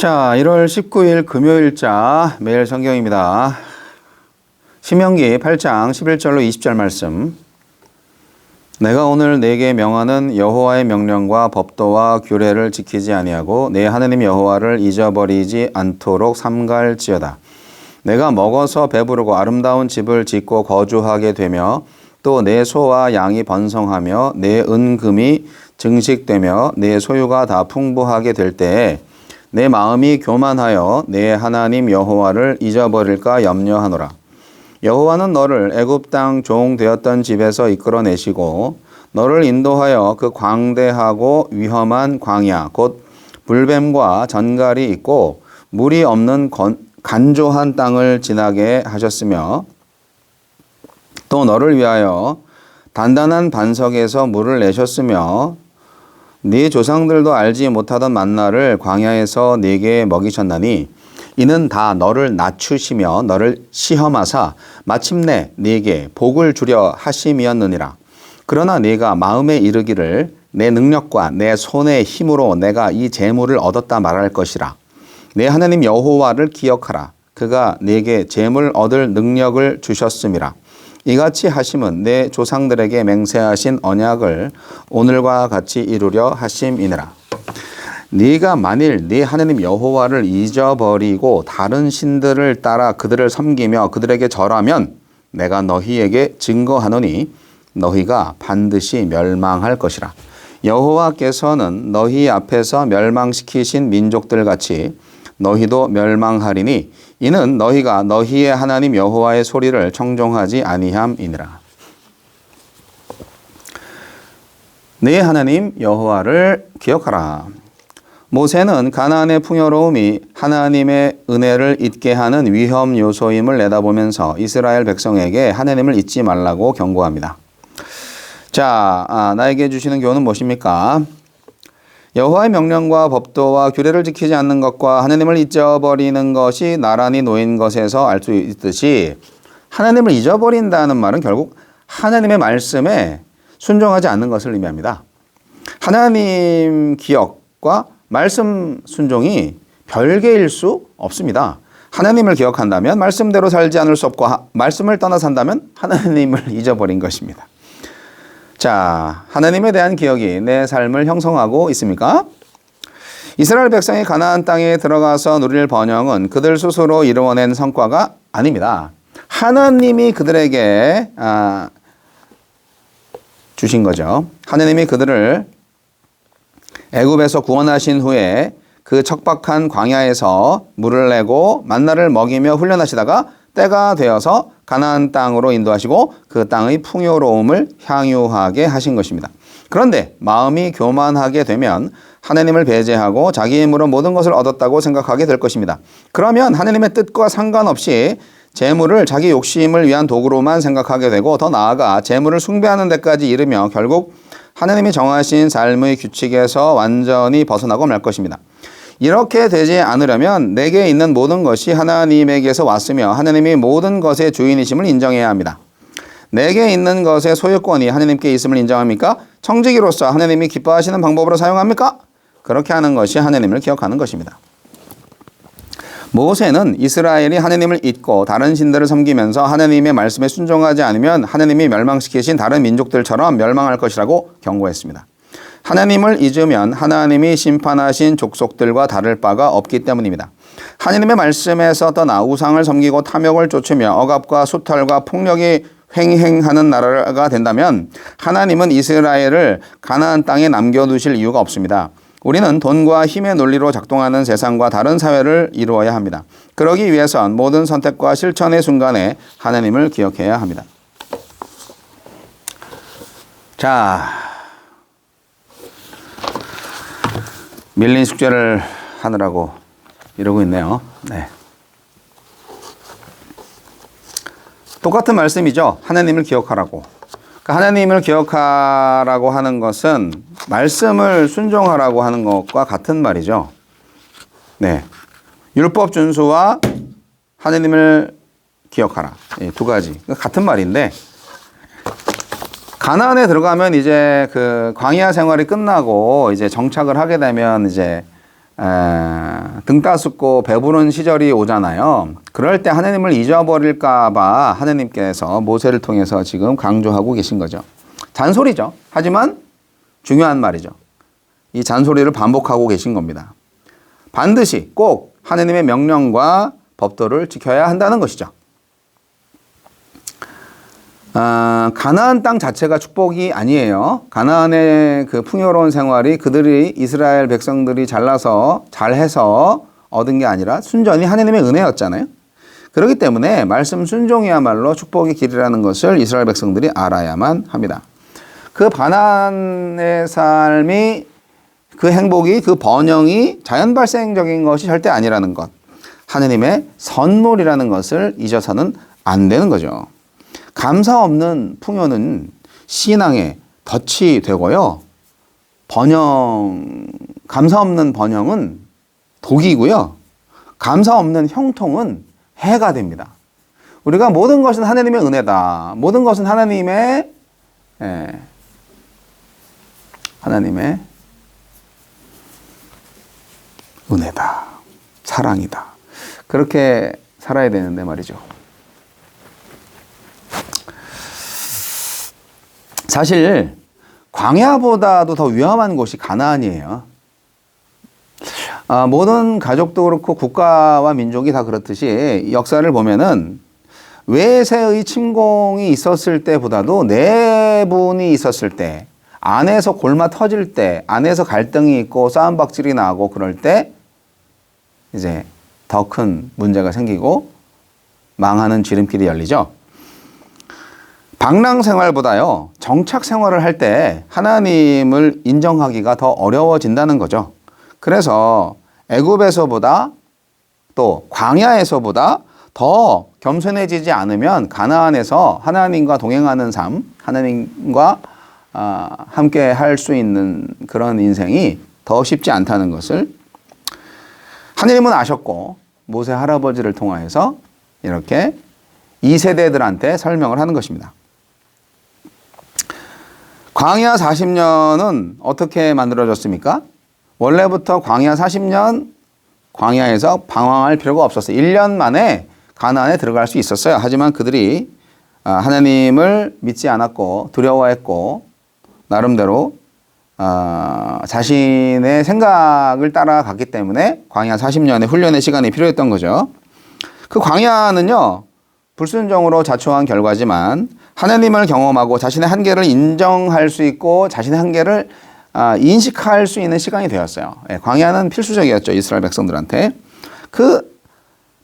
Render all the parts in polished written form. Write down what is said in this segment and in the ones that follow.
자, 1월 19일 금요일자 매일 성경입니다. 신명기 8장 11절로 20절 말씀. 내가 오늘 네게 명하는 여호와의 명령과 법도와 규례를 지키지 아니하고 내 하나님 여호와를 잊어버리지 않도록 삼갈지어다. 내가 먹어서 배부르고 아름다운 집을 짓고 거주하게 되며 또 내 소와 양이 번성하며 내 은금이 증식되며 내 소유가 다 풍부하게 될 때에 내 마음이 교만하여 내 하나님 여호와를 잊어버릴까 염려하노라. 여호와는 너를 애굽 땅 종 되었던 집에서 이끌어내시고 너를 인도하여 그 광대하고 위험한 광야 곧 불뱀과 전갈이 있고 물이 없는 간조한 땅을 지나게 하셨으며 또 너를 위하여 단단한 반석에서 물을 내셨으며 네 조상들도 알지 못하던 만나를 광야에서 네게 먹이셨나니 이는 다 너를 낮추시며 너를 시험하사 마침내 네게 복을 주려 하심이었느니라. 그러나 네가 마음에 이르기를 내 능력과 내 손의 힘으로 내가 이 재물을 얻었다 말할 것이라. 내 하나님 여호와를 기억하라. 그가 네게 재물 얻을 능력을 주셨음이라. 이같이 하심은 내 조상들에게 맹세하신 언약을 오늘과 같이 이루려 하심이니라. 네가 만일 네 하나님 여호와를 잊어버리고 다른 신들을 따라 그들을 섬기며 그들에게 절하면 내가 너희에게 증거하노니 너희가 반드시 멸망할 것이라. 여호와께서는 너희 앞에서 멸망시키신 민족들 같이 너희도 멸망하리니 이는 너희가 너희의 하나님 여호와의 소리를 청종하지 아니함이니라. 네 하나님 여호와를 기억하라. 모세는 가나안의 풍요로움이 하나님의 은혜를 잊게 하는 위험 요소임을 내다보면서 이스라엘 백성에게 하나님을 잊지 말라고 경고합니다. 자, 나에게 주시는 교훈은 무엇입니까? 여호와의 명령과 법도와 규례를 지키지 않는 것과 하나님을 잊어버리는 것이 나란히 놓인 것에서 알 수 있듯이 하나님을 잊어버린다는 말은 결국 하나님의 말씀에 순종하지 않는 것을 의미합니다. 하나님 기억과 말씀 순종이 별개일 수 없습니다. 하나님을 기억한다면 말씀대로 살지 않을 수 없고 말씀을 떠나 산다면 하나님을 잊어버린 것입니다. 자, 하나님에 대한 기억이 내 삶을 형성하고 있습니까? 이스라엘 백성이 가나안 땅에 들어가서 누릴 번영은 그들 스스로 이루어낸 성과가 아닙니다. 하나님이 그들에게 주신 거죠. 하나님이 그들을 애굽에서 구원하신 후에 그 척박한 광야에서 물을 내고 만나를 먹이며 훈련하시다가 때가 되어서 가나안 땅으로 인도하시고 그 땅의 풍요로움을 향유하게 하신 것입니다. 그런데 마음이 교만하게 되면 하나님을 배제하고 자기 힘으로 모든 것을 얻었다고 생각하게 될 것입니다. 그러면 하나님의 뜻과 상관없이 재물을 자기 욕심을 위한 도구로만 생각하게 되고 더 나아가 재물을 숭배하는 데까지 이르며 결국 하나님이 정하신 삶의 규칙에서 완전히 벗어나고 말 것입니다. 이렇게 되지 않으려면 내게 있는 모든 것이 하나님에게서 왔으며 하나님이 모든 것의 주인이심을 인정해야 합니다. 내게 있는 것의 소유권이 하나님께 있음을 인정합니까? 청지기로서 하나님이 기뻐하시는 방법으로 사용합니까? 그렇게 하는 것이 하나님을 기억하는 것입니다. 모세는 이스라엘이 하나님을 잊고 다른 신들을 섬기면서 하나님의 말씀에 순종하지 않으면 하나님이 멸망시키신 다른 민족들처럼 멸망할 것이라고 경고했습니다. 하나님을 잊으면 하나님이 심판하신 족속들과 다를 바가 없기 때문입니다. 하나님의 말씀에서 떠나 우상을 섬기고 탐욕을 쫓으며 억압과 수탈과 폭력이 횡행하는 나라가 된다면 하나님은 이스라엘을 가나안 땅에 남겨두실 이유가 없습니다. 우리는 돈과 힘의 논리로 작동하는 세상과 다른 사회를 이루어야 합니다. 그러기 위해선 모든 선택과 실천의 순간에 하나님을 기억해야 합니다. 자, 밀린 숙제를 하느라고 이러고 있네요. 네. 똑같은 말씀이죠. 하나님을 기억하라고. 그러니까 하나님을 기억하라고 하는 것은 말씀을 순종하라고 하는 것과 같은 말이죠. 네. 율법 준수와 하나님을 기억하라. 두 가지. 같은 말인데 가나안에 들어가면 이제 그 광야 생활이 끝나고 이제 정착을 하게 되면 이제 등 따숩고 배부른 시절이 오잖아요. 그럴 때 하나님을 잊어버릴까봐 하나님께서 모세를 통해서 지금 강조하고 계신 거죠. 잔소리죠. 하지만 중요한 말이죠. 이 잔소리를 반복하고 계신 겁니다. 반드시 꼭 하나님의 명령과 법도를 지켜야 한다는 것이죠. 가나안 땅 자체가 축복이 아니에요. 가나안의 그 풍요로운 생활이 그들이 이스라엘 백성들이 잘해서 얻은 게 아니라 순전히 하나님의 은혜였잖아요. 그렇기 때문에 말씀 순종이야말로 축복의 길이라는 것을 이스라엘 백성들이 알아야만 합니다. 그 가나안의 삶이 그 행복이 그 번영이 자연 발생적인 것이 절대 아니라는 것. 하나님의 선물이라는 것을 잊어서는 안 되는 거죠. 감사 없는 풍요는 신앙의 덫이 되고요. 감사 없는 번영은 독이고요. 감사 없는 형통은 해가 됩니다. 우리가 모든 것은 하나님의 은혜다. 모든 것은 하나님의 은혜다. 사랑이다. 그렇게 살아야 되는데 말이죠. 사실 광야보다도 더 위험한 곳이 가나안이에요. 모든 가족도 그렇고 국가와 민족이 다 그렇듯이 역사를 보면은 외세의 침공이 있었을 때보다도 내분이 있었을 때, 안에서 골마 터질 때, 안에서 갈등이 있고 싸움박질이 나고 그럴 때 이제 더 큰 문제가 생기고 망하는 지름길이 열리죠. 방랑 생활보다요, 정착 생활을 할 때 하나님을 인정하기가 더 어려워진다는 거죠. 그래서 애굽에서보다 또 광야에서보다 더 겸손해지지 않으면 가나안에서 하나님과 동행하는 삶, 하나님과 함께 할 수 있는 그런 인생이 더 쉽지 않다는 것을 하나님은 아셨고 모세 할아버지를 통하여서 이렇게 2세대들한테 설명을 하는 것입니다. 광야 40년은 어떻게 만들어졌습니까? 원래부터 광야 40년 광야에서 방황할 필요가 없었어요. 1년 만에 가나안에 들어갈 수 있었어요. 하지만 그들이 하나님을 믿지 않았고 두려워했고 나름대로 자신의 생각을 따라갔기 때문에 광야 40년의 훈련의 시간이 필요했던 거죠. 그 광야는요, 불순종으로 자초한 결과지만 하나님을 경험하고 자신의 한계를 인정할 수 있고 자신의 한계를 인식할 수 있는 시간이 되었어요. 광야는 필수적이었죠. 이스라엘 백성들한테. 그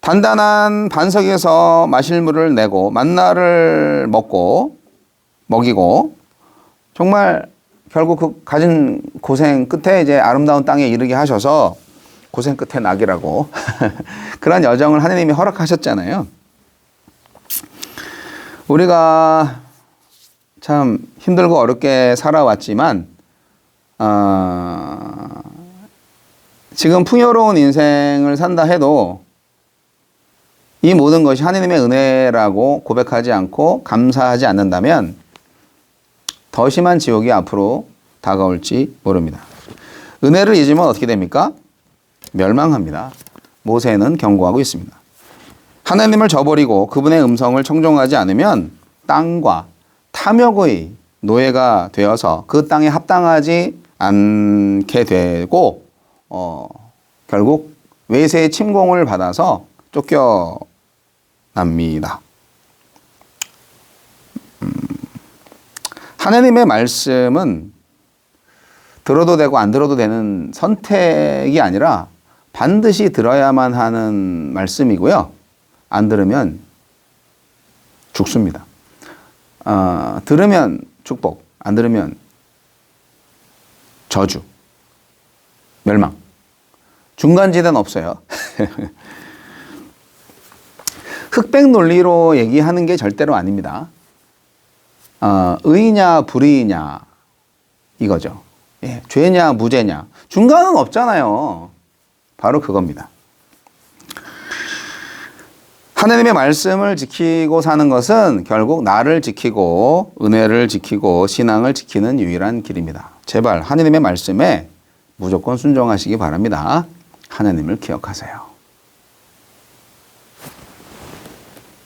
단단한 반석에서 마실 물을 내고 만나를 먹이고 정말 결국 그 가진 고생 끝에 이제 아름다운 땅에 이르게 하셔서 고생 끝에 낙이라고 그런 여정을 하나님이 허락하셨잖아요. 우리가 참 힘들고 어렵게 살아왔지만 지금 풍요로운 인생을 산다 해도 이 모든 것이 하나님의 은혜라고 고백하지 않고 감사하지 않는다면 더 심한 지옥이 앞으로 다가올지 모릅니다. 은혜를 잊으면 어떻게 됩니까? 멸망합니다. 모세는 경고하고 있습니다. 하나님을 저버리고 그분의 음성을 청종하지 않으면 땅과 탐욕의 노예가 되어서 그 땅에 합당하지 않게 되고 결국 외세의 침공을 받아서 쫓겨납니다. 하나님의 말씀은 들어도 되고 안 들어도 되는 선택이 아니라 반드시 들어야만 하는 말씀이고요. 안 들으면 죽습니다. 들으면 축복, 안 들으면 저주, 멸망. 중간지대는 없어요. 흑백 논리로 얘기하는 게 절대로 아닙니다. 의냐 불의냐 이거죠. 예, 죄냐 무죄냐 중간은 없잖아요. 바로 그겁니다. 하나님의 말씀을 지키고 사는 것은 결국 나를 지키고 은혜를 지키고 신앙을 지키는 유일한 길입니다. 제발 하나님의 말씀에 무조건 순종하시기 바랍니다. 하나님을 기억하세요.